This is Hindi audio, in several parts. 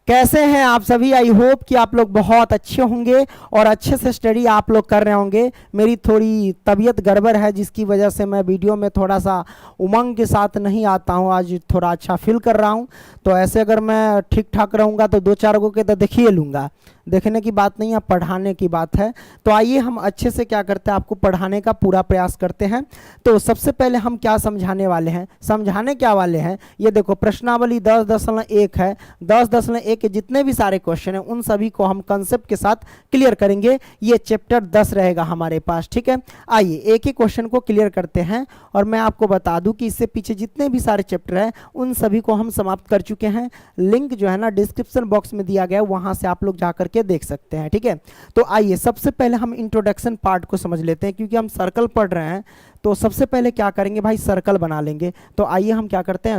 कैसे हैं आप सभी। आई होप कि आप लोग बहुत अच्छे होंगे और अच्छे से स्टडी आप लोग कर रहे होंगे। मेरी थोड़ी तबीयत गड़बड़ है जिसकी वजह से मैं वीडियो में थोड़ा सा उमंग के साथ नहीं आता हूं। आज थोड़ा अच्छा फील कर रहा हूं, तो ऐसे अगर मैं ठीक ठाक रहूंगा तो दो चार गो के तो देखिए लूँगा। देखने की बात नहीं है, पढ़ाने की बात है। तो आइए हम अच्छे से क्या करते हैं, आपको पढ़ाने का पूरा प्रयास करते हैं। तो सबसे पहले हम क्या समझाने वाले हैं, समझाने क्या वाले हैं, ये देखो प्रश्नावली 10.1 है। 10.1 के जितने भी सारे क्वेश्चन हैं उन सभी को हम कंसेप्ट के साथ क्लियर करेंगे। ये चैप्टर 10 रहेगा हमारे पास, ठीक है। आइए एक एक क्वेश्चन को क्लियर करते हैं। और मैं आपको बता दूं कि इससे पीछे जितने भी सारे चैप्टर हैं उन सभी को हम समाप्त कर चुके हैं। लिंक जो है ना डिस्क्रिप्शन बॉक्स में दिया गया है, वहां से आप लोग जाकर के देख सकते हैं, ठीक है। तो आइए सबसे पहले हम इंट्रोडक्शन पार्ट को समझ लेते हैं, क्योंकि हम सर्कल पढ़ रहे हैं। तो सबसे पहले क्या करेंगे भाई, सर्कल बना लेंगे। तो आइए हम क्या करते हैं,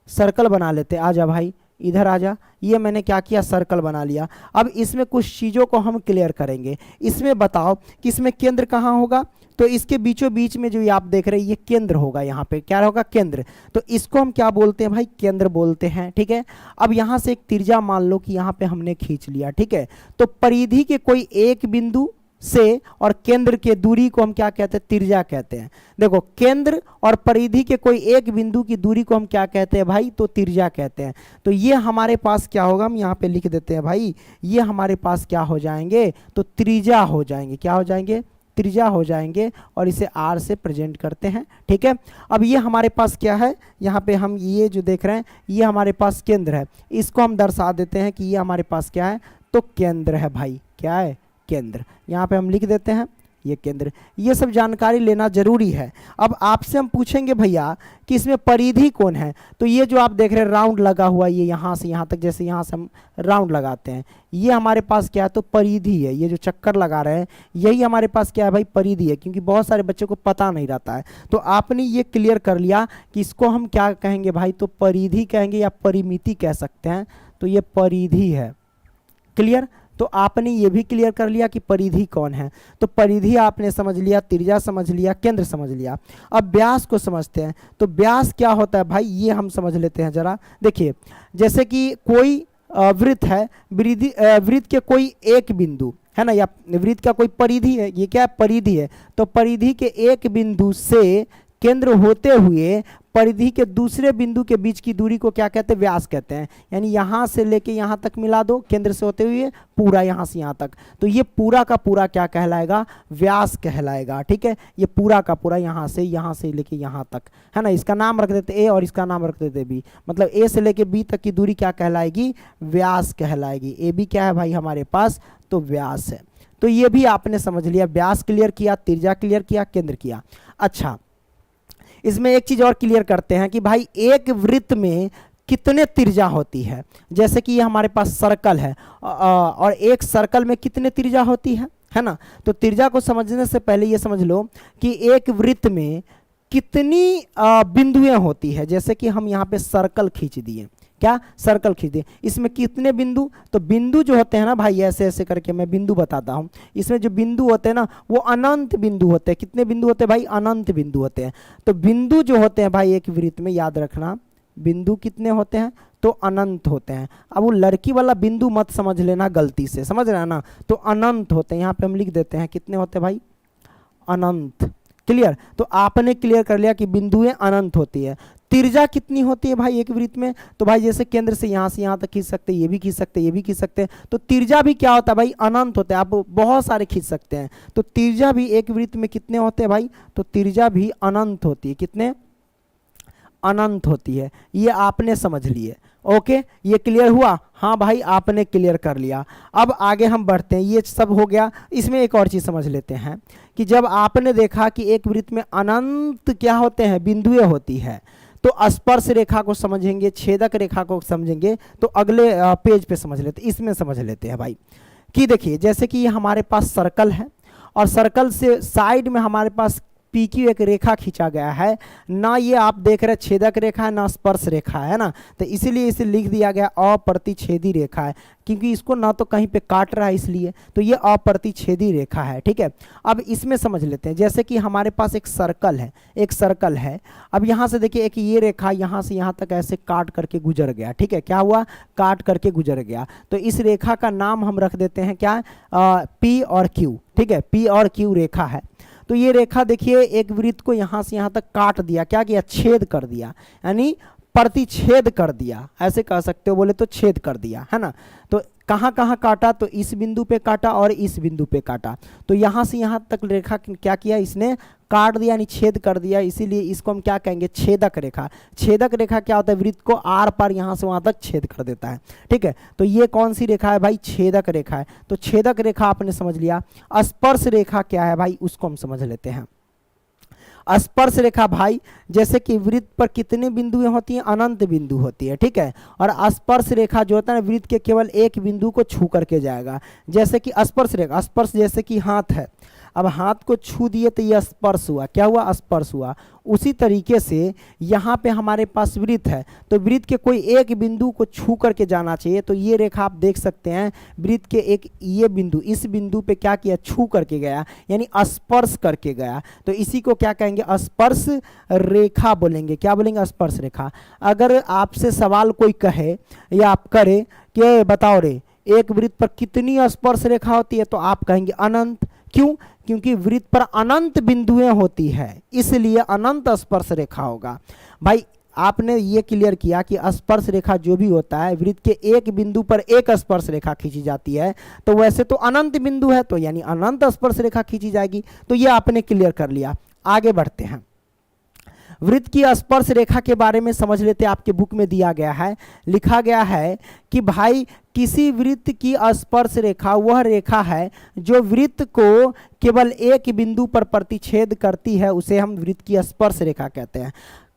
सर्कल बना लेते हैं। आजा भाई इधर आजा। ये मैंने क्या किया, सर्कल बना लिया। अब इसमें कुछ चीज़ों को हम क्लियर करेंगे। इसमें बताओ कि इसमें केंद्र कहाँ होगा। तो इसके बीचों बीच में जो ये आप देख रहे हैं ये केंद्र होगा। यहाँ पे क्या होगा, केंद्र। तो इसको हम क्या बोलते हैं भाई, केंद्र बोलते हैं, ठीक है। अब यहाँ से एक त्रिज्या मान लो कि यहाँ पे हमने खींच लिया, ठीक है। तो परिधि के कोई एक बिंदु से और केंद्र के दूरी को हम क्या कहते हैं, त्रिज्या कहते हैं। देखो केंद्र और परिधि के कोई एक बिंदु की दूरी को हम क्या कहते हैं भाई, तो त्रिज्या कहते हैं। तो ये हमारे पास क्या होगा, हम यहाँ पे लिख देते हैं भाई, ये हमारे पास क्या हो जाएंगे, तो त्रिज्या हो जाएंगे। क्या हो जाएंगे, त्रिज्या हो जाएंगे। और इसे आर से प्रेजेंट करते हैं, ठीक है। अब ये हमारे पास क्या है, यहाँ पे हम ये जो देख रहे हैं ये हमारे पास केंद्र है। इसको हम दर्शा देते हैं कि ये हमारे पास क्या है, तो केंद्र है भाई। क्या है, केंद्र। यहाँ पे हम लिख देते हैं ये केंद्र। ये सब जानकारी लेना जरूरी है। अब आपसे हम पूछेंगे भैया कि इसमें परिधि कौन है। तो ये जो आप देख रहे हैं राउंड लगा हुआ, ये यहाँ से यहाँ तक, जैसे यहाँ से हम राउंड लगाते हैं, ये हमारे पास क्या है, तो परिधि है। ये जो चक्कर लगा रहे हैं यही हमारे पास क्या है भाई, परिधि है। क्योंकि बहुत सारे बच्चों को पता नहीं रहता है। तो आपने ये क्लियर कर लिया कि इसको हम क्या कहेंगे भाई, तो परिधि कहेंगे या परिमिति कह सकते हैं। तो ये परिधि है, क्लियर। तो आपने ये भी क्लियर कर लिया कि परिधि कौन है। तो परिधि आपने समझ लिया, त्रिज्या समझ लिया, केंद्र समझ लिया। अब व्यास को समझते हैं। तो व्यास क्या होता है भाई, ये हम समझ लेते हैं जरा। देखिए जैसे कि कोई वृत्त है, वृत्त के कोई एक बिंदु है ना, या वृत्त का कोई परिधि है, ये क्या है, परिधि है। तो परिधि के एक बिंदु से केंद्र होते हुए परिधि के दूसरे बिंदु के बीच की दूरी को क्या कहते हैं, व्यास कहते हैं। यानी यहाँ से लेके यहाँ तक मिला दो, केंद्र से होते हुए पूरा यहाँ से यहाँ तक। तो ये पूरा का पूरा क्या कहलाएगा, व्यास कहलाएगा, ठीक है। ये पूरा का पूरा यहाँ से लेके यहाँ तक है ना। इसका नाम रख देते ए और इसका नाम रख देते बी। मतलब ए से लेके बी तक की दूरी क्या कहलाएगी, व्यास कहलाएगी। ए बी क्या है भाई हमारे पास, तो व्यास है। तो ये भी आपने समझ लिया, व्यास क्लियर किया, त्रिज्या क्लियर किया, केंद्र किया। अच्छा इसमें एक चीज और क्लियर करते हैं कि भाई एक वृत्त में कितने त्रिज्या होती है। जैसे कि ये हमारे पास सर्कल है और एक सर्कल में कितने त्रिज्या होती है ना। तो त्रिज्या को समझने से पहले ये समझ लो कि एक वृत्त में कितनी बिंदुएं होती है। जैसे कि हम यहाँ पे सर्कल खींच दिए, क्या सर्कल खींच दिए, इसमें कितने बिंदु, तो बिंदु जो होते हैं ना भाई, ऐसे ऐसे करके मैं बिंदु बताता हूँ। इसमें जो बिंदु होते हैं ना वो अनंत बिंदु होते हैं। कितने बिंदु होते हैं भाई, अनंत बिंदु होते हैं। तो बिंदु जो होते हैं भाई एक वृत्त में, याद रखना बिंदु कितने होते हैं, तो अनंत होते हैं। अब वो लड़की वाला बिंदु मत समझ लेना गलती से, समझ रहे हैं ना। तो अनंत होते हैं, यहाँ पे हम लिख देते हैं कितने होते हैं भाई, अनंत। क्लियर। तो आपने क्लियर कर लिया कि बिंदुएं अनंत होती है। त्रिज्या कितनी होती है भाई एक वृत्त में, तो भाई जैसे केंद्र से यहाँ तक खींच सकते हैं, ये भी खींच सकते हैं, ये भी खींच सकते हैं। तो त्रिज्या भी क्या होता है भाई, अनंत होता है। आप बहुत सारे खींच सकते हैं। तो त्रिज्या भी एक वृत्त में कितने होते हैं भाई, तो त्रिज्या भी अनंत होती है। कितने, अनंत होती है। ये आपने समझ लिए, ओके। ये क्लियर हुआ, हाँ भाई आपने क्लियर कर लिया। अब आगे हम बढ़ते हैं, ये सब हो गया। इसमें एक और चीज समझ लेते हैं कि जब आपने देखा कि एक वृत्त में अनंत क्या होते हैं, बिंदुएं होती है, तो स्पर्श रेखा को समझेंगे, छेदक रेखा को समझेंगे। तो अगले पेज पे समझ लेते, इसमें समझ लेते हैं भाई कि देखिए जैसे कि ये हमारे पास सर्कल है और सर्कल से साइड में हमारे पास पी क्यू एक रेखा खींचा गया है, ना ये आप देख रहे छेदक रेखा है ना स्पर्श रेखा है ना, तो इसीलिए इसे लिख दिया गया अप्रतिच्छेदी रेखा है, क्योंकि इसको ना तो कहीं पे काट रहा है इसलिए, तो ये अप्रतिच्छेदी रेखा है। ठीक है, अब इसमें समझ लेते हैं, जैसे कि हमारे पास एक सर्कल है, अब यहाँ से देखिए एक ये रेखा यहाँ से यहाँ तक ऐसे काट करके गुजर गया। ठीक है, क्या हुआ, काट करके गुजर गया, तो इस रेखा का नाम हम रख देते हैं क्या, पी और क्यू। ठीक है, पी और क्यू रेखा है। तो ये रेखा देखिए एक वृत्त को यहाँ से यहाँ तक काट दिया, क्या किया, छेद कर दिया, यानी प्रतिच्छेद कर दिया, ऐसे कह सकते हो, बोले तो छेद कर दिया, है ना। तो कहाँ कहाँ काटा, तो इस बिंदु पे काटा और इस बिंदु पे काटा, तो यहाँ से यहाँ तक रेखा क्या किया, इसने काट दिया यानी छेद कर दिया, इसीलिए इसको हम क्या कहेंगे, छेदक रेखा। छेदक रेखा क्या होता है, वृत्त को आर पार यहाँ से वहाँ तक छेद कर देता है। ठीक है, तो ये कौन सी रेखा है भाई, छेदक रेखा है। तो छेदक रेखा आपने समझ लिया। स्पर्श रेखा क्या है भाई, उसको हम समझ लेते हैं। स्पर्श रेखा भाई, जैसे कि वृत्त पर कितने बिंदुएं होती हैं, अनंत बिंदु होती है। ठीक है, और स्पर्श रेखा जो होता है वृत्त के केवल एक बिंदु को छू करके जाएगा, जैसे कि स्पर्श रेखा, स्पर्श जैसे कि हाथ है, अब हाथ को छू दिए तो यह स्पर्श हुआ, क्या हुआ, स्पर्श हुआ। उसी तरीके से यहाँ पे हमारे पास वृत्त है, तो वृत्त के कोई एक बिंदु को छू करके जाना चाहिए, तो ये रेखा आप देख सकते हैं, वृत्त के एक ये बिंदु, इस बिंदु पे क्या किया, छू करके गया, यानी स्पर्श करके गया, तो इसी को क्या कहेंगे, स्पर्श रेखा बोलेंगे। क्या बोलेंगे, स्पर्श रेखा। अगर आपसे सवाल कोई कहे या आप करे कि बताओ रे एक वृत्त पर कितनी स्पर्श रेखा होती है, तो आप कहेंगे अनंत। क्यों, क्योंकि वृत्त पर अनंत बिंदुएं होती है, इसलिए अनंत स्पर्श रेखा होगा। भाई आपने ये क्लियर किया कि स्पर्श रेखा जो भी होता है वृत्त के एक बिंदु पर एक स्पर्श रेखा खींची जाती है, तो वैसे तो अनंत बिंदु है तो यानी अनंत स्पर्श रेखा खींची जाएगी। तो ये आपने क्लियर कर लिया। आगे बढ़ते हैं, वृत्त की स्पर्श रेखा के बारे में समझ लेते हैं। आपके बुक में दिया गया है, लिखा गया है कि भाई किसी वृत्त की स्पर्श रेखा वह रेखा है जो वृत्त को केवल एक बिंदु पर प्रतिच्छेद करती है, उसे हम वृत्त की स्पर्श रेखा कहते हैं।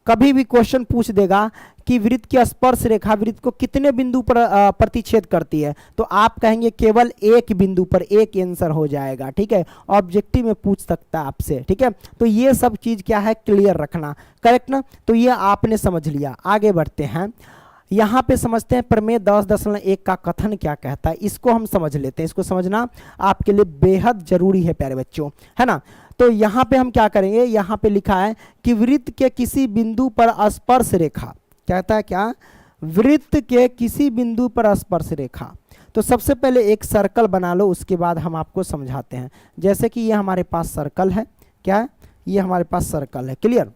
कभी भी क्वेश्चन पूछ देगा कि वृत्त की स्पर्श रेखा वृत्त को कितने बिंदु पर प्रतिच्छेद करती है, तो आप कहेंगे केवल एक बिंदु पर, एक आंसर हो जाएगा। ठीक है, ऑब्जेक्टिव में पूछ सकता है आपसे। ठीक है, तो ये सब चीज क्या है, क्लियर रखना, करेक्ट ना। तो ये आपने समझ लिया। आगे बढ़ते हैं, यहाँ पे समझते हैं प्रमेय 10.1 का कथन क्या कहता है, इसको हम समझ लेते हैं। इसको समझना आपके लिए बेहद जरूरी है प्यारे बच्चों, है ना। तो यहाँ पे हम क्या करेंगे, यहाँ पे लिखा है कि वृत्त के किसी बिंदु पर स्पर्श रेखा, कहता है क्या, वृत्त के किसी बिंदु पर स्पर्श रेखा। तो सबसे पहले एक सर्कल बना लो, उसके बाद हम आपको समझाते हैं। जैसे कि ये हमारे पास सर्कल है, क्या है, ये हमारे पास सर्कल है, क्लियर।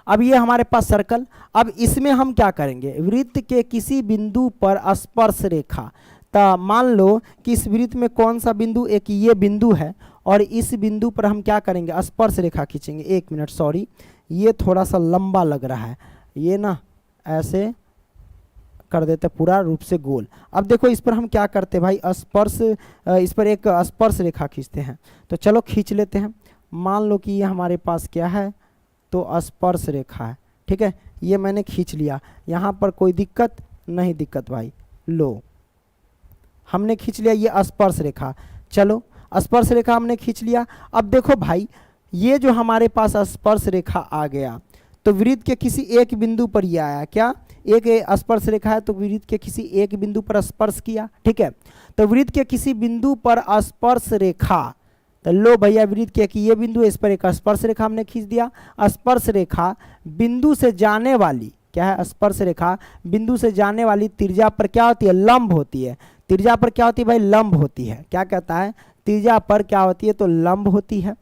अब ये हमारे पास सर्कल, अब इसमें हम क्या करेंगे, वृत्त के किसी बिंदु पर स्पर्श रेखा। तो मान लो कि इस वृत्त में कौन सा बिंदु, एक ये बिंदु है, और इस बिंदु पर हम क्या करेंगे, स्पर्श रेखा खींचेंगे। एक मिनट, सॉरी, ये थोड़ा सा लंबा लग रहा है, ये ना ऐसे कर देते पूरा रूप से गोल। अब देखो इस पर हम क्या करते भाई, स्पर्श, इस पर एक स्पर्श रेखा खींचते हैं। तो चलो खींच लेते हैं। मान लो कि ये हमारे पास क्या है, तो स्पर्श रेखा है। ठीक है, ये मैंने खींच लिया, यहाँ पर कोई दिक्कत नहीं, दिक्कत भाई, लो हमने खींच लिया ये स्पर्श रेखा। चलो स्पर्श रेखा हमने खींच लिया। अब देखो भाई, ये जो हमारे पास स्पर्श रेखा आ गया, तो वृत्त के किसी एक बिंदु पर ये आया, क्या, एक स्पर्श रेखा है, तो वृत्त के किसी एक बिंदु पर स्पर्श किया। ठीक है, तो वृत्त के किसी बिंदु पर स्पर्श रेखा, तो लो भैया वृत्त के ये बिंदु है, इस पर एक स्पर्श रेखा हमने खींच दिया। स्पर्श रेखा बिंदु से जाने वाली, क्या है, स्पर्श रेखा बिंदु से जाने वाली त्रिज्या पर क्या होती है, लंब होती है। त्रिज्या पर क्या होती है भाई, लंब होती है। क्या कहता है, त्रिज्या पर क्या होती है, तो लंब होती है।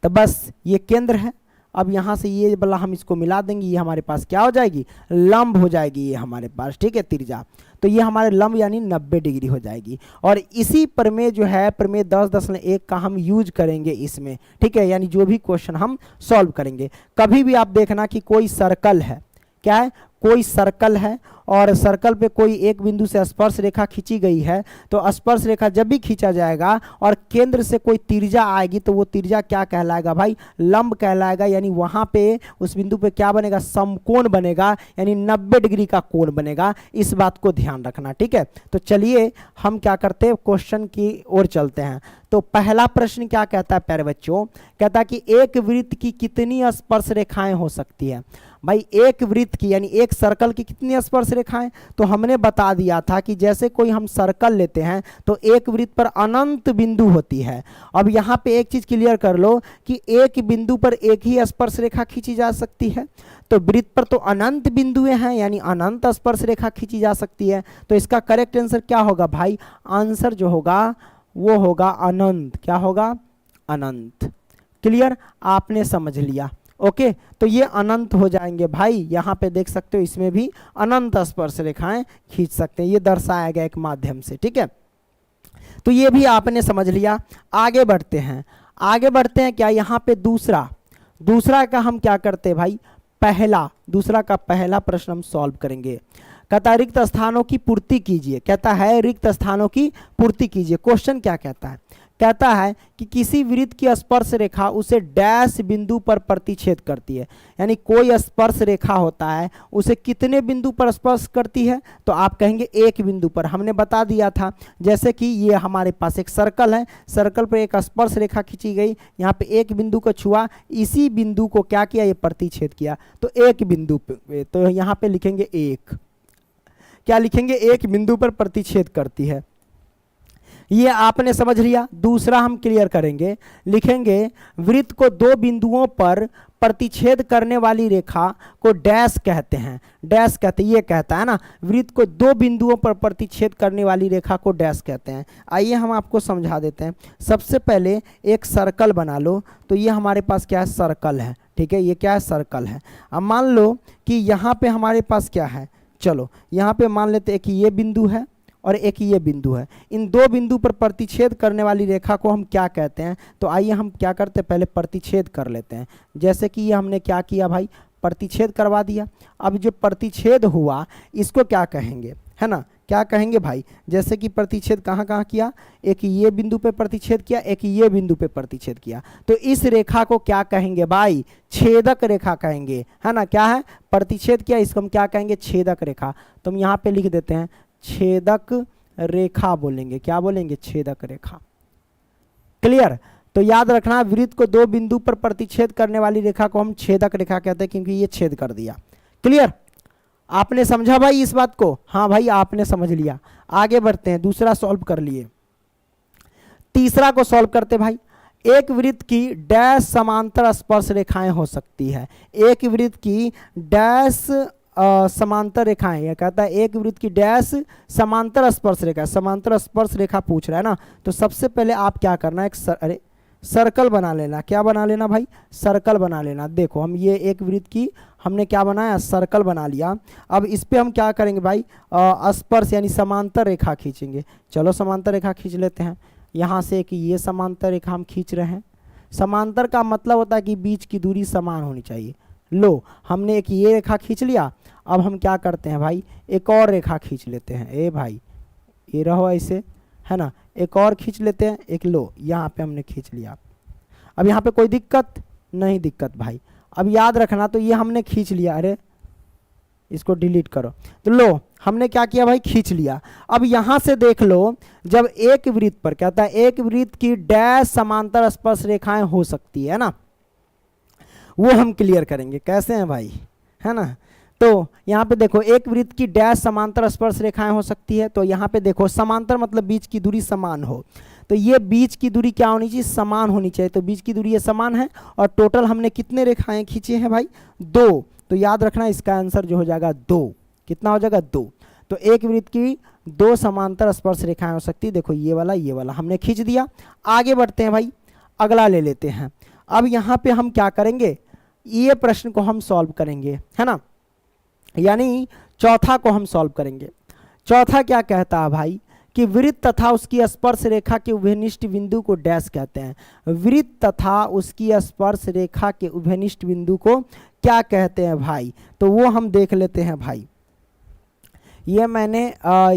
तो बस ये केंद्र है। अब यहाँ से ये वाला हम इसको मिला देंगे, ये हमारे पास क्या हो जाएगी, लंब हो जाएगी ये हमारे पास। ठीक है, त्रिज्या, तो ये हमारे लंब यानी 90 डिग्री हो जाएगी। और इसी प्रमेय जो है, प्रमेय 10.1 का हम यूज करेंगे इसमें। ठीक है, यानी जो भी क्वेश्चन हम सॉल्व करेंगे, कभी भी आप देखना कि कोई सर्कल है, क्या है, कोई सर्कल है और सर्कल पे कोई एक बिंदु से स्पर्श रेखा खींची गई है, तो स्पर्श रेखा जब भी खींचा जाएगा और केंद्र से कोई त्रिज्या आएगी तो वो त्रिज्या क्या कहलाएगा भाई, लंब कहलाएगा। यानी वहां पे उस बिंदु पे क्या बनेगा, समकोण बनेगा, यानी 90 डिग्री का कोण बनेगा। इस बात को ध्यान रखना, ठीक है। तो चलिए हम क्या करते हैं, क्वेश्चन की ओर चलते हैं। तो पहला प्रश्न क्या कहता है प्यारे बच्चों, कहता है कि एक वृत्त की कितनी स्पर्श रेखाएं हो सकती है। भाई एक वृत्त की यानी एक सर्कल की कितनी स्पर्श रेखाएं, तो हमने बता दिया था कि जैसे कोई हम सर्कल लेते हैं तो एक वृत्त पर अनंत बिंदु होती है। अब यहाँ पे एक चीज क्लियर कर लो कि एक बिंदु पर एक ही स्पर्श रेखा खींची जा सकती है, तो वृत्त पर तो अनंत बिंदुएं हैं यानी अनंत स्पर्श रेखा खींची जा सकती है। तो इसका करेक्ट आंसर क्या होगा भाई, आंसर जो होगा वो होगा अनंत। क्या होगा, अनंत। क्लियर, आपने समझ लिया। ओके, तो ये अनंत हो जाएंगे भाई। यहाँ पे देख सकते हो इसमें भी अनंत स्पर्श रेखाएं खींच सकते हैं, ये दर्शाया गया एक माध्यम से, ठीक है। तो ये भी आपने समझ लिया। आगे बढ़ते हैं, आगे बढ़ते हैं। क्या यहाँ पे दूसरा का हम क्या करते हैं भाई, दूसरा का पहला प्रश्न हम सॉल्व करेंगे। कहता है रिक्त स्थानों की पूर्ति कीजिए, कहता है रिक्त स्थानों की पूर्ति कीजिए। क्वेश्चन क्या कहता है, कहता है कि किसी वृत्त की स्पर्श रेखा उसे डैश बिंदु पर प्रतिच्छेद करती है। यानी कोई स्पर्श रेखा होता है, उसे कितने बिंदु पर स्पर्श करती है, तो आप कहेंगे एक बिंदु पर। हमने बता दिया था, जैसे कि ये हमारे पास एक सर्कल है, सर्कल पर एक स्पर्श रेखा खींची गई, यहाँ पे एक बिंदु को छुआ, इसी बिंदु को क्या किया, ये प्रतिच्छेद किया, तो एक बिंदु पे। तो यहाँ पे लिखेंगे एक, क्या लिखेंगे, एक बिंदु पर प्रतिच्छेद करती है। ये आपने समझ लिया। दूसरा हम क्लियर करेंगे, लिखेंगे वृत्त को दो बिंदुओं पर प्रतिच्छेद करने वाली रेखा को डैश कहते हैं। डैश कहते, ये कहता है ना, वृत्त को दो बिंदुओं पर प्रतिच्छेद करने वाली रेखा को डैश कहते हैं। आइए हम आपको समझा देते हैं। सबसे पहले एक सर्कल बना लो, तो ये हमारे पास क्या है, सर्कल है, ठीक है, ये क्या है, सर्कल है। अब मान लो कि यहाँ पे हमारे पास क्या है, चलो यहाँ पे मान लेते हैं कि ये बिंदु है और एक ये बिंदु है। इन दो बिंदु पर प्रतिच्छेद करने वाली रेखा को हम क्या कहते हैं, तो आइए हम क्या करते हैं, पहले प्रतिच्छेद कर लेते हैं। जैसे कि ये हमने क्या किया भाई, प्रतिच्छेद करवा दिया। अब जो प्रतिच्छेद हुआ इसको क्या कहेंगे, है ना, क्या कहेंगे भाई, जैसे कि प्रतिच्छेद कहाँ कहाँ किया, एक ये बिंदु पे प्रतिच्छेद किया, एक ये बिंदु पे प्रतिच्छेद किया, तो इस रेखा को क्या कहेंगे भाई, छेदक रेखा कहेंगे, है ना। क्या है, प्रतिच्छेद किया, इसको हम क्या कहेंगे, छेदक रेखा। तो हम यहाँ पे लिख देते हैं छेदक रेखा बोलेंगे। क्या बोलेंगे, छेदक रेखा। क्लियर, तो याद रखना वृत्त को दो बिंदु पर प्रतिच्छेद करने वाली रेखा को हम छेदक रेखा कहते हैं, क्योंकि ये छेद कर दिया। क्लियर, आपने समझा भाई इस बात को, हाँ भाई आपने समझ लिया। आगे बढ़ते हैं, दूसरा सॉल्व कर लिए, तीसरा को सॉल्व करते भाई। एक वृत्त की डैश समांतर स्पर्श रेखाएं हो सकती है। एक वृत्त की डैश समांतर रेखाएं, यह कहता है एक वृत्त की डैश समांतर स्पर्श रेखा, समांतर स्पर्श रेखा पूछ रहा है ना। तो सबसे पहले आप क्या करना, एक सर्कल बना लेना। क्या बना लेना भाई, सर्कल बना लेना। देखो हम ये एक वृत्त की हमने क्या बनाया, सर्कल बना लिया। अब इस पे हम क्या करेंगे भाई, स्पर्श यानी समांतर रेखा खींचेंगे। चलो समांतर रेखा खींच लेते हैं। यहाँ से एक ये समांतर रेखा हम खींच रहे हैं। समांतर का मतलब होता है कि बीच की दूरी समान होनी चाहिए। लो हमने एक ये रेखा खींच लिया। अब हम क्या करते हैं भाई, एक और रेखा खींच लेते हैं। ए भाई ये रहो ऐसे, है ना, एक और खींच लेते हैं। एक लो यहाँ पे हमने खींच लिया। अब यहाँ पे कोई दिक्कत नहीं, दिक्कत भाई। अब याद रखना, तो ये हमने खींच लिया, अरे इसको डिलीट करो। तो लो हमने क्या किया भाई, खींच लिया। अब यहाँ से देख लो, जब एक वृत्त पर कहता है एक वृत्त की डैश समांतर स्पर्श रेखाएं हो सकती है ना, वो हम क्लियर करेंगे। कैसे हैं भाई, है ना। तो यहाँ पे देखो एक वृत्त की डैश समांतर स्पर्श रेखाएं हो सकती है। तो यहाँ पे देखो समांतर मतलब बीच की दूरी समान हो, तो ये बीच की दूरी क्या होनी चाहिए, समान होनी चाहिए। तो बीच की दूरी ये समान है और टोटल हमने कितने रेखाएं खींचे हैं भाई, दो। तो याद रखना इसका आंसर जो हो जाएगा दो। कितना हो जाएगा, दो। तो एक वृत्त की दो समांतर स्पर्श रेखाएं हो सकती है। देखो ये वाला हमने खींच दिया। आगे बढ़ते हैं भाई, अगला ले लेते हैं। अब यहाँ पे हम क्या करेंगे, ये प्रश्न को हम सॉल्व करेंगे, है ना, यानी चौथा को हम सॉल्व करेंगे। चौथा क्या कहता है भाई, कि वृत्त तथा उसकी स्पर्श रेखा के उभयनिष्ठ बिंदु को डैश कहते हैं। वृत्त तथा उसकी स्पर्श रेखा के उभयनिष्ठ बिंदु को क्या कहते हैं भाई, तो वो हम देख लेते हैं भाई। ये मैंने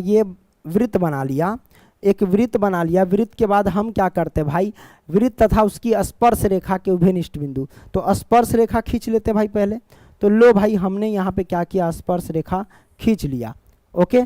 ये वृत्त बना लिया, एक वृत्त बना लिया। वृत्त के बाद हम क्या करते हैं भाई, वृत्त तथा उसकी स्पर्श रेखा के उभयनिष्ठ बिंदु, तो स्पर्श रेखा खींच लेते हैं भाई पहले। तो लो भाई हमने यहाँ पे क्या किया, स्पर्श रेखा खींच लिया। ओके,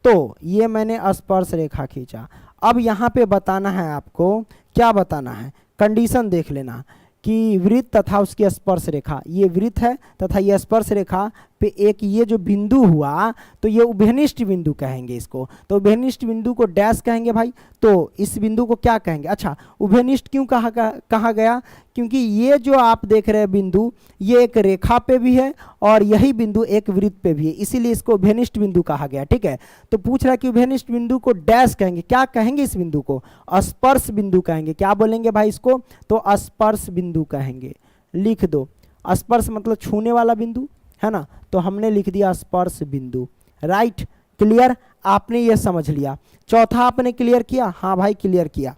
तो ये मैंने स्पर्श रेखा खींचा। अब यहाँ पे बताना है आपको, क्या बताना है, कंडीशन देख लेना कि वृत्त तथा उसकी स्पर्श रेखा, ये वृत्त है तथा ये स्पर्श रेखा पे एक ये जो बिंदु हुआ तो ये उभयनिष्ठ बिंदु कहेंगे इसको। तो उभयनिष्ठ बिंदु को डैश कहेंगे भाई, तो इस बिंदु को क्या कहेंगे। अच्छा, उभयनिष्ठ क्यों कहा गया, क्योंकि ये जो आप देख रहे हैं बिंदु ये एक रेखा पे भी है और यही बिंदु एक वृत्त पे भी है, इसीलिए इसको उभयनिष्ठ बिंदु कहा गया। ठीक है, तो पूछ रहा है कि उभयनिष्ठ बिंदु को डैश कहेंगे, क्या कहेंगे इस बिंदु को, स्पर्श बिंदु कहेंगे। क्या बोलेंगे भाई इसको, तो स्पर्श बिंदु कहेंगे। लिख दो, स्पर्श मतलब छूने वाला बिंदु है ना, तो हमने लिख दिया स्पर्श बिंदु। राइट, क्लियर, आपने ये समझ लिया। चौथा आपने क्लियर किया, हाँ भाई क्लियर किया।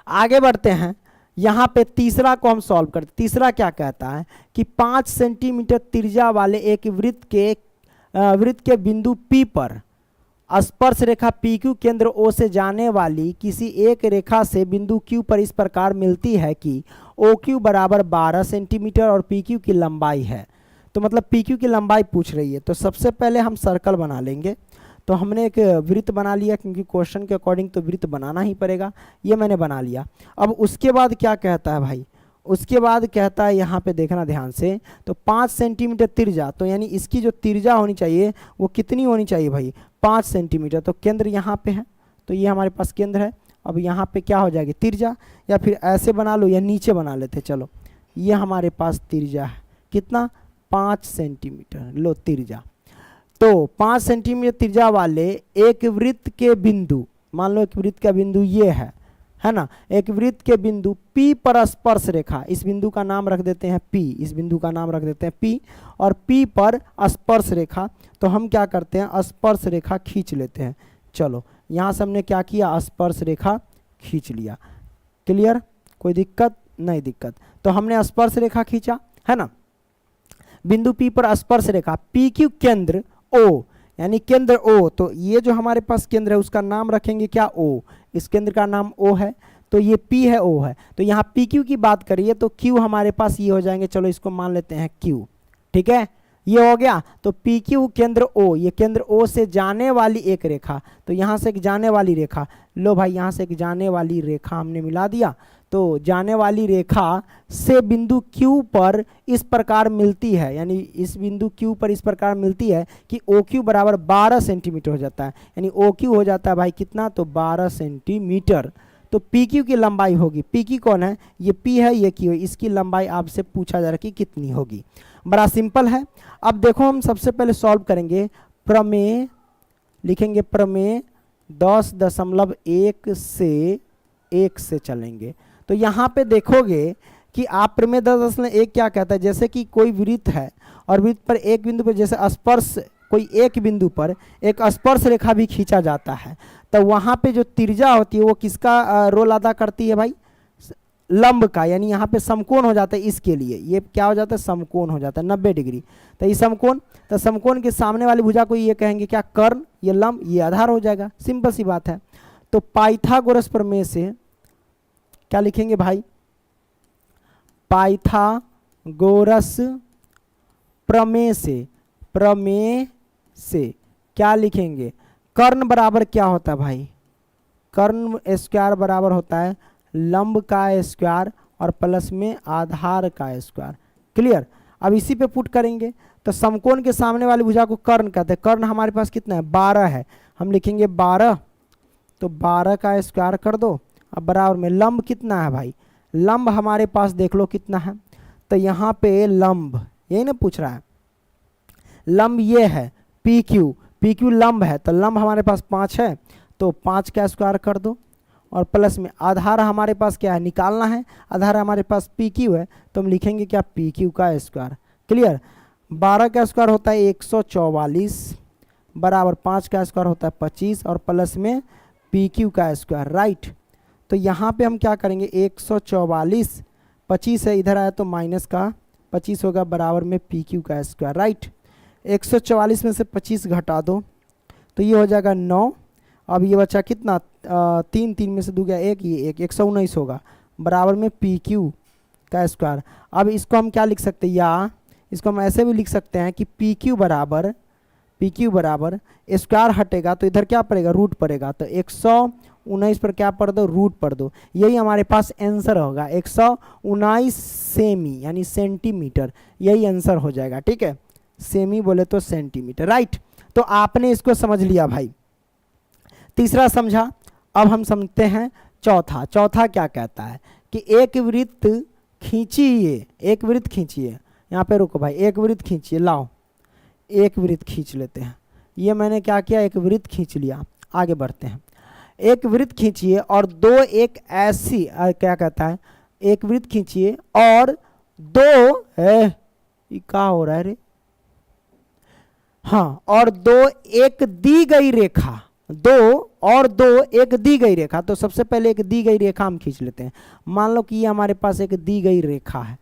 आगे बढ़ते हैं, यहाँ पे तीसरा को हम सॉल्व करते। तीसरा क्या कहता है कि 5 सेंटीमीटर त्रिज्या वाले एक वृत्त के बिंदु P पर स्पर्श रेखा PQ केंद्र O से जाने वाली किसी एक रेखा से बिंदु Q पर इस प्रकार मिलती है कि OQ बराबर 12 सेंटीमीटर और PQ की लंबाई है। तो मतलब PQ की लंबाई पूछ रही है, तो सबसे पहले हम सर्कल बना लेंगे। तो हमने एक वृत्त बना लिया, क्योंकि क्वेश्चन के अकॉर्डिंग तो वृत्त बनाना ही पड़ेगा, ये मैंने बना लिया। अब उसके बाद क्या कहता है भाई, उसके बाद कहता है यहाँ पे देखना ध्यान से, तो 5 सेंटीमीटर त्रिज्या, तो यानी इसकी जो त्रिज्या होनी चाहिए वो कितनी होनी चाहिए भाई, 5 सेंटीमीटर। तो केंद्र यहाँ पे है, तो ये हमारे पास केंद्र है। अब यहाँ पे क्या हो जाएगी त्रिज्या, या फिर ऐसे बना लो या नीचे बना लेते, चलो ये हमारे पास त्रिज्या है, कितना, 5 सेंटीमीटर। लो त्रिज्या, तो 5 सेंटीमीटर त्रिज्या वाले एक वृत्त के बिंदु, मान लो एक वृत्त का बिंदु ये है ना, एक वृत्त के बिंदु P पर स्पर्श रेखा, इस बिंदु का नाम रख देते हैं P, इस बिंदु का नाम रख देते हैं P, और P पर स्पर्श रेखा, तो हम क्या करते हैं, स्पर्श रेखा खींच लेते हैं। चलो यहाँ से हमने क्या किया, स्पर्श रेखा खींच लिया। क्लियर, कोई दिक्कत नहीं, दिक्कत। तो हमने स्पर्श रेखा खींचा है ना, बिंदु P पर स्पर्श रेखा, PQ केंद्र O, यानी केंद्र O, तो ये जो हमारे पास केंद्र है उसका नाम रखेंगे क्या, O, इस केंद्र का नाम O है, तो ये P है, O है। तो यहाँ PQ की बात करिए तो Q हमारे पास ये हो जाएंगे, चलो इसको मान लेते हैं Q। ठीक है, ये हो गया। तो PQ केंद्र O, ये केंद्र O से जाने वाली एक रेखा, तो यहाँ से एक जाने वाली रेखा, लो भाई यहाँ से एक जाने वाली रेखा हमने मिला दिया। तो जाने वाली रेखा से बिंदु Q पर इस प्रकार मिलती है, यानी इस बिंदु Q पर इस प्रकार मिलती है कि OQ बराबर 12 सेंटीमीटर हो जाता है, यानी OQ हो जाता है भाई कितना, तो 12 सेंटीमीटर। तो PQ की लंबाई होगी, PQ कौन है, ये P है, ये Q है, इसकी लंबाई आपसे पूछा जा रहा है कि कितनी होगी। बड़ा सिंपल है। अब देखो हम सबसे पहले सॉल्व करेंगे, प्रमेय लिखेंगे, प्रमेय 10.1 से 1 से चलेंगे। तो यहाँ पे देखोगे कि आप प्रमेय 10.1 क्या कहता है, जैसे कि कोई वृत्त है और वृत्त पर एक बिंदु पर जैसे स्पर्श, कोई एक बिंदु पर एक स्पर्श रेखा भी खींचा जाता है, तो वहाँ पे जो त्रिज्या होती है वो किसका रोल अदा करती है भाई, लंब का, यानी यहाँ पे समकोण हो जाता है। इसके लिए ये क्या हो जाता है, समकोण हो जाता है 90 डिग्री। तो ये समकोण, तो समकोण के सामने वाली भुजा को ये कहेंगे क्या, कर्ण, ये लंब, ये आधार हो जाएगा, सिंपल सी बात है। तो पाइथागोरस प्रमेय से क्या लिखेंगे भाई, पाइथागोरस प्रमेय से क्या लिखेंगे, कर्ण बराबर क्या होता है भाई, कर्ण स्क्वायर बराबर होता है लंब का स्क्वायर और प्लस में आधार का स्क्वायर। क्लियर, अब इसी पे पुट करेंगे, तो समकोण के सामने वाली भुजा को कर्ण कहते हैं। कर्ण हमारे पास कितना है, 12 है, हम लिखेंगे 12, तो 12 का स्क्वायर कर दो। अब बराबर में लंब कितना है भाई, लंब हमारे पास देख लो कितना है, तो यहाँ पे लंब, यही ना पूछ रहा है, लंब ये है PQ लंब है, तो लंब हमारे पास 5 है, तो 5 का स्क्वायर कर दो, और प्लस में आधार हमारे पास क्या है, निकालना है, आधार हमारे पास PQ है, तो हम लिखेंगे क्या, PQ का स्क्वायर। क्लियर, 12 का स्क्वायर होता है 144, बराबर 5 का स्क्वायर होता है 25 और प्लस में पी क्यू का स्क्वायर, राइट। तो यहाँ पे हम क्या करेंगे 144, 25 है इधर आया तो माइनस का 25 होगा बराबर में पी क्यू का स्क्वायर, राइट। 144 में से 25 घटा दो तो ये हो जाएगा 9। अब ये बचा कितना 3, 3 में से 2 गया 1, ये 119 होगा बराबर में पी क्यू का स्क्वायर। अब इसको हम क्या लिख सकते हैं, या इसको हम ऐसे भी लिख सकते हैं कि पी क्यू बराबर स्क्वायर हटेगा तो इधर क्या पड़ेगा रूट पड़ेगा, तो 119 पर क्या पढ़ दो रूट पढ़ दो, यही हमारे पास आंसर होगा 119 सेमी यानी सेंटीमीटर, यही आंसर हो जाएगा, ठीक है। सेमी बोले तो सेंटीमीटर, राइट। तो आपने इसको समझ लिया भाई, तीसरा समझा। अब हम समझते हैं चौथा। चौथा क्या कहता है कि एक वृत्त खींचिए, एक वृत्त खींचिए, यहाँ पे रुको भाई, एक वृत्त खींचिए, लाओ एक वृत्त खींच लेते हैं। ये मैंने क्या किया, एक वृत्त खींच लिया, आगे बढ़ते हैं। एक वृत्त खींचिए और दो एक ऐसी क्या कहता है, एक वृत्त खींचिए और दो ये क्या हो रहा है रे, हाँ, और दो एक दी गई रेखा, दो एक दी गई रेखा। तो सबसे पहले एक दी गई रेखा हम खींच लेते हैं। मान लो कि ये हमारे पास एक दी गई रेखा है,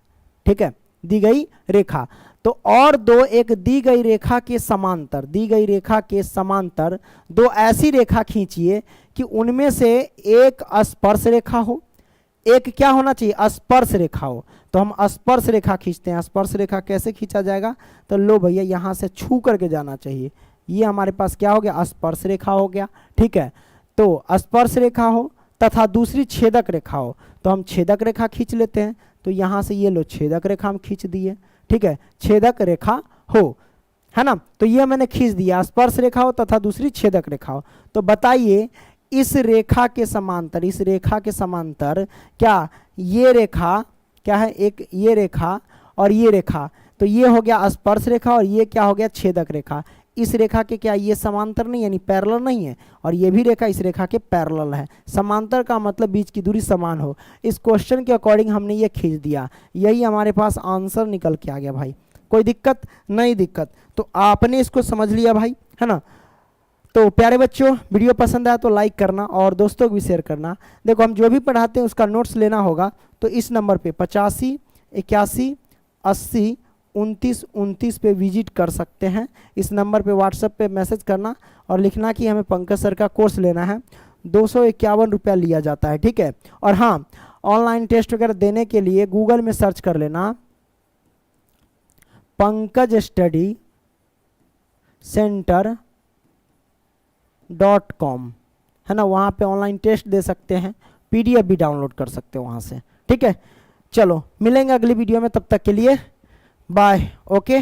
ठीक है, दी गई रेखा। तो और दो एक दी गई रेखा के समांतर, दी गई रेखा के समांतर दो ऐसी रेखा खींचिए कि उनमें से एक स्पर्श रेखा हो, एक क्या होना चाहिए स्पर्श रेखा हो। तो हम स्पर्श रेखा खींचते हैं। स्पर्श रेखा कैसे खींचा जाएगा, तो लो भैया यहाँ से छू करके जाना चाहिए, ये हमारे पास क्या हो गया स्पर्श रेखा हो गया, ठीक है। तो स्पर्श रेखा हो तथा दूसरी छेदक रेखा हो, तो हम छेदक रेखा खींच लेते हैं। तो यहाँ से ये लो छेदक रेखा हम खींच दिए, ठीक है, छेदक रेखा हो, है ना। तो ये मैंने खींच दिया, स्पर्श रेखा हो तथा दूसरी छेदक रेखा हो। तो बताइए इस रेखा के समांतर, इस रेखा के समांतर क्या ये रेखा क्या है, एक ये रेखा और ये रेखा, तो ये हो गया स्पर्श रेखा और ये क्या हो गया छेदक रेखा। इस रेखा के क्या ये समांतर नहीं यानी पैरेलल नहीं है, और ये भी रेखा इस रेखा के पैरेलल है। समांतर का मतलब बीच की दूरी समान हो। इस क्वेश्चन के अकॉर्डिंग हमने ये खींच दिया, यही हमारे पास आंसर निकल के आ गया भाई। कोई दिक्कत नहीं, दिक्कत तो आपने इसको समझ लिया भाई, है ना। तो प्यारे बच्चों वीडियो पसंद आया तो लाइक करना और दोस्तों को भी शेयर करना। देखो हम जो भी पढ़ाते हैं उसका नोट्स लेना होगा तो इस नंबर पे 85 81 80 29 29 पे विजिट कर सकते हैं। इस नंबर पे व्हाट्सएप पे मैसेज करना और लिखना कि हमें पंकज सर का कोर्स लेना है। 251 रुपया लिया जाता है, ठीक है। और हाँ, ऑनलाइन टेस्ट वगैरह देने के लिए गूगल में सर्च कर लेना पंकज स्टडी सेंटर .com, है ना। वहाँ पे ऑनलाइन टेस्ट दे सकते हैं, PDF भी डाउनलोड कर सकते हो वहाँ से, ठीक है। चलो मिलेंगे अगली वीडियो में, तब तक के लिए बाय, ओके।